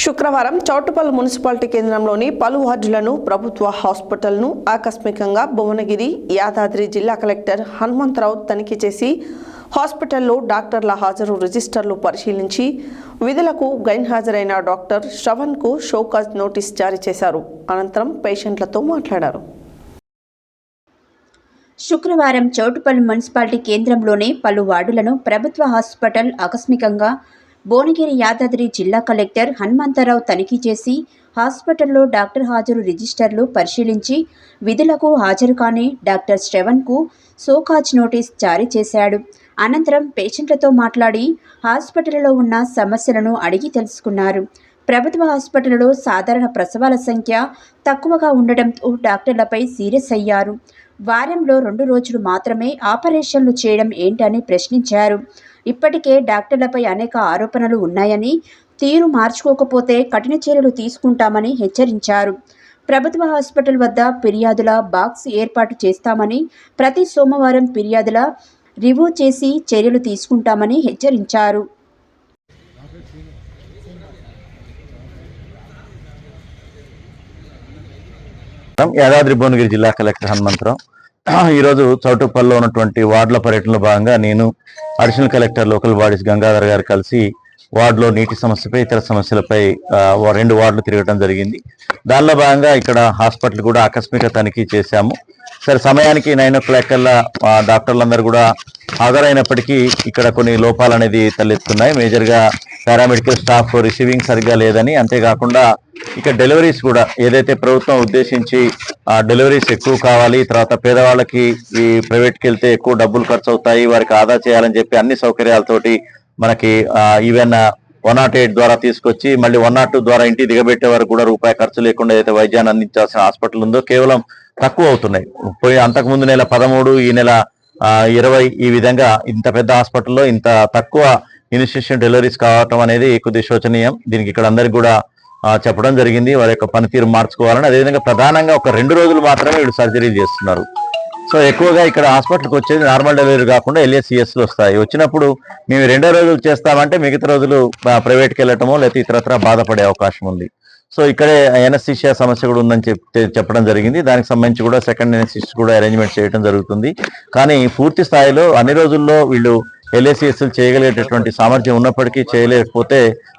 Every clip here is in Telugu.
శుక్రవారం చౌటుప్పల్ మున్సిపాలిటీ కేంద్రంలోని పలు వార్డులను ప్రభుత్వ హాస్పిటల్ను ఆకస్మికంగా భువనగిరి యాదాద్రి జిల్లా కలెక్టర్ హనుమంతరావు తనిఖీ చేసి హాస్పిటల్లో డాక్టర్ల హాజరు రిజిస్టర్లు పరిశీలించి విధులకు గైర్హాజరైన డాక్టర్ శ్రవణ్కు షోకాజ్ నోటీస్ జారీ చేశారు. అనంతరం పేషెంట్లతో మాట్లాడారు. శుక్రవారం చౌటుప్పల్ మున్సిపాలిటీ కేంద్రంలోని పలు వార్డులను ప్రభుత్వ హాస్పిటల్ ఆకస్మికంగా భువనగిరి యాదాద్రి జిల్లా కలెక్టర్ హనుమంతరావు తనిఖీ చేసి హాస్పిటల్లో డాక్టర్ హాజరు రిజిస్టర్లు పరిశీలించి విధులకు హాజరు కాని డాక్టర్ శ్రవణ్కు షోకాజ్ నోటీస్ జారీ చేశాడు. అనంతరం పేషెంట్లతో మాట్లాడి హాస్పిటల్లో ఉన్న సమస్యలను అడిగి తెలుసుకున్నారు. ప్రభుత్వ హాస్పిటల్లో సాధారణ ప్రసవాల సంఖ్య తక్కువగా ఉండడంతో డాక్టర్లపై సీరియస్ అయ్యారు. వారంలో 2 రోజులు మాత్రమే ఆపరేషన్లు చేయడం ఏంటని ప్రశ్నించారు. ఇప్పటికే డాక్టర్లపై అనేక ఆరోపణలు ఉన్నాయని, తీరు మార్చుకోకపోతే కఠిన చర్యలు తీసుకుంటామని హెచ్చరించారు. ప్రభుత్వ హాస్పిటల్ వద్ద ఫిర్యాదుల బాక్స్ ఏర్పాటు చేస్తామని, ప్రతి సోమవారం ఫిర్యాదుల రివ్యూ చేసి చర్యలు తీసుకుంటామని హెచ్చరించారు. యాదాద్రి భువనగిరి జిల్లా కలెక్టర్ హనుమంతరావు ఈరోజు చౌటుప్పల్లో ఉన్నటువంటి వార్డుల పర్యటనలో భాగంగా నేను additional collector local bodies Gangadhar గారు కలిసి వార్డులో నీటి సమస్యపై ఇతర సమస్యలపై 2 వార్డులు తిరగడం జరిగింది. దానిలో భాగంగా ఇక్కడ హాస్పిటల్ కూడా ఆకస్మిక తనిఖీ చేశాము. సరే, సమయానికి 9 o'clock కల్లా డాక్టర్లందరూ కూడా హాజరైనప్పటికీ ఇక్కడ కొన్ని లోపాలు అనేది తలెత్తున్నాయి. మేజర్గా పారామెడికల్ స్టాఫ్ రిసీవింగ్ సరిగ్గా లేదని, అంతేకాకుండా ఇక డెలివరీస్ కూడా ఏదైతే ప్రభుత్వం ఉద్దేశించి డెలివరీస్ ఎక్కువ కావాలి, తర్వాత పేదవాళ్ళకి ఈ ప్రైవేట్కి వెళ్తే ఎక్కువ డబ్బులు ఖర్చు అవుతాయి, వారికి ఆదా చేయాలని చెప్పి అన్ని సౌకర్యాలతోటి మనకి ఈవెన్ 108 ద్వారా తీసుకొచ్చి మళ్ళీ 102 ద్వారా ఇంటికి దిగబెట్టే వరకు కూడా రూపాయి ఖర్చు లేకుండా ఏదైతే వైద్యాన్ని అందించాల్సిన హాస్పిటల్ ఉందో కేవలం తక్కువ అవుతున్నాయి. అంతకుముందు నెల 13, ఈ నెల 20 ఈ విధంగా ఇంత పెద్ద హాస్పిటల్లో ఇంత తక్కువ ఇనిషియేషన్ డెలివరీస్ కావటం అనేది కొద్దిగా శోచనీయం. దీనికి ఇక్కడ అందరికి కూడా చెప్పడం జరిగింది, వారి యొక్క పనితీరు మార్చుకోవాలని. అదేవిధంగా ప్రధానంగా ఒక 2 రోజులు మాత్రమే వీళ్ళు సర్జరీలు చేస్తున్నారు. సో ఎక్కువగా ఇక్కడ హాస్పిటల్కి వచ్చేది నార్మల్ డెలివరీ కాకుండా LACSలు వస్తాయి. వచ్చినప్పుడు మేము 2 రోజులు చేస్తామంటే మిగతా రోజులు ప్రైవేట్కి వెళ్ళటమో లేకపోతే ఇతరత్ర బాధపడే అవకాశం ఉంది. సో ఇక్కడే ఎనస్థీషియా సమస్య కూడా ఉందని చెప్పడం జరిగింది. దానికి సంబంధించి కూడా సెకండ్ ఎనస్థీషియా కూడా అరేంజ్మెంట్ చేయడం జరుగుతుంది. కానీ పూర్తి స్థాయిలో అన్ని రోజుల్లో వీళ్ళు LACSలు చేయగలిగేటటువంటి సామర్థ్యం ఉన్నప్పటికీ చేయలేకపోతే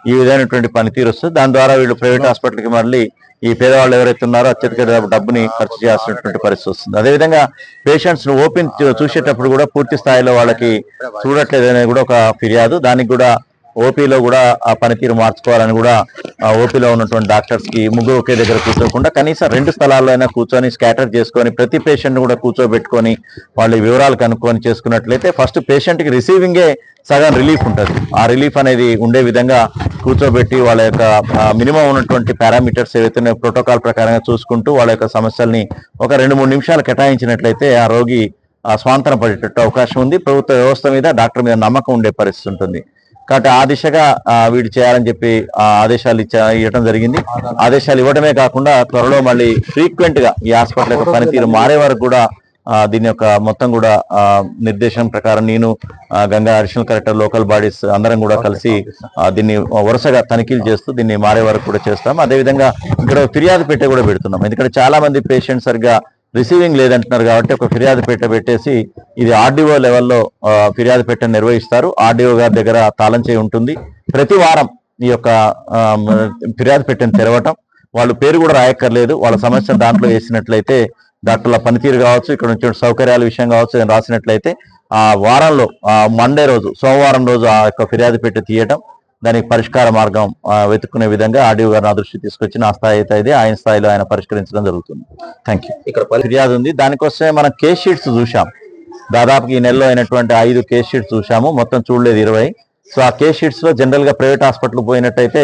ఈ విధమైనటువంటి పనితీరు వస్తుంది. దాని ద్వారా వీళ్ళు ప్రైవేట్ హాస్పిటల్కి మళ్ళీ ఈ పేదవాళ్ళు ఎవరైతే ఉన్నారో అత్యధిక డబ్బుని ఖర్చు చేయాల్సినటువంటి పరిస్థితి వస్తుంది. అదేవిధంగా పేషెంట్స్ ఓపెన్ చూసేటప్పుడు కూడా పూర్తి స్థాయిలో వాళ్ళకి చూడట్లేదు అనేది కూడా ఒక ఫిర్యాదు. దానికి కూడా ఓపీలో కూడా ఆ పనితీరు మార్చుకోవాలని కూడా ఓపీలో ఉన్నటువంటి డాక్టర్స్ కి ముగ్గురు ఒకే దగ్గర కూర్చోకుండా కనీసం 2 స్థలాల్లో అయినా కూర్చొని స్కాటర్ చేసుకొని ప్రతి పేషెంట్ కూడా కూర్చోబెట్టుకొని వాళ్ళ వివరాలు కనుక్కొని చేసుకున్నట్లయితే ఫస్ట్ పేషెంట్కి రిసీవింగే సగం రిలీఫ్ ఉంటుంది. ఆ రిలీఫ్ అనేది ఉండే విధంగా కూర్చోబెట్టి వాళ్ళ యొక్క మినిమం ఉన్నటువంటి పారామీటర్స్ ఏవైతే ప్రోటోకాల్ ప్రకారంగా చూసుకుంటూ వాళ్ళ యొక్క సమస్యల్ని ఒక 2-3 నిమిషాలు కేటాయించినట్లయితే ఆ రోగి స్వాంతన పడేటట్టు అవకాశం ఉంది. ప్రభుత్వ వ్యవస్థ మీద డాక్టర్ మీద నమ్మకం ఉండే పరిస్థితి ఉంటుంది. కాబట్టి ఆ దిశగా వీడు చేయాలని చెప్పి ఆదేశాలు ఇవ్వడం జరిగింది. ఆదేశాలు ఇవ్వడమే కాకుండా త్వరలో మళ్ళీ ఫ్రీక్వెంట్ గా ఈ హాస్పిటల్ యొక్క పనితీరు మారే వరకు కూడా దీని యొక్క మొత్తం కూడా నిర్దేశం ప్రకారం నేను Ganga additional collector local bodies అందరం కూడా కలిసి దీన్ని వరుసగా తనిఖీలు చేస్తూ దీన్ని మారే వరకు కూడా చేస్తాం. అదేవిధంగా ఇక్కడ ఫిర్యాదు పెట్టే కూడా పెడుతున్నాం. ఎందుకంటే చాలా మంది పేషెంట్స్ సరిగ్గా రిసీవింగ్ లేదంటున్నారు కాబట్టి ఒక ఫిర్యాదు పెట్టేసి ఇది RDO లెవెల్లో ఫిర్యాదు పెట్ట నిర్వహిస్తారు. RDO గారి దగ్గర తాళం చేయి ఉంటుంది. ప్రతి వారం ఈ యొక్క ఫిర్యాదు పెట్టని తెరవటం, వాళ్ళు పేరు కూడా రాయక్కర్లేదు, వాళ్ళ సమస్య దాంట్లో వేసినట్లయితే డాక్టర్ల పనితీరు కావచ్చు, ఇక్కడ నుంచి సౌకర్యాల విషయం కావచ్చు రాసినట్లయితే ఆ వారంలో మండే రోజు సోమవారం రోజు ఆ యొక్క ఫిర్యాదు పెట్టి తీయటం, దానికి పరిష్కార మార్గం వెతుక్కునే విధంగా RDO గారిని దృష్టి తీసుకొచ్చి నా స్థాయి అయితే అయితే ఆయన స్థాయిలో ఆయన పరిష్కరించడం జరుగుతుంది. Thank you. ఇక్కడ ఫిర్యాదు ఉంది, దానికోసమే మనం కేస్ షీట్స్ చూసాం. దాదాపు ఈ నెలలో అయినటువంటి 5 కేస్ షీట్స్ చూసాము, మొత్తం చూడలేదు 20. సో ఆ కేస్ షీట్స్ లో జనరల్ గా ప్రైవేట్ హాస్పిటల్ పోయినట్టయితే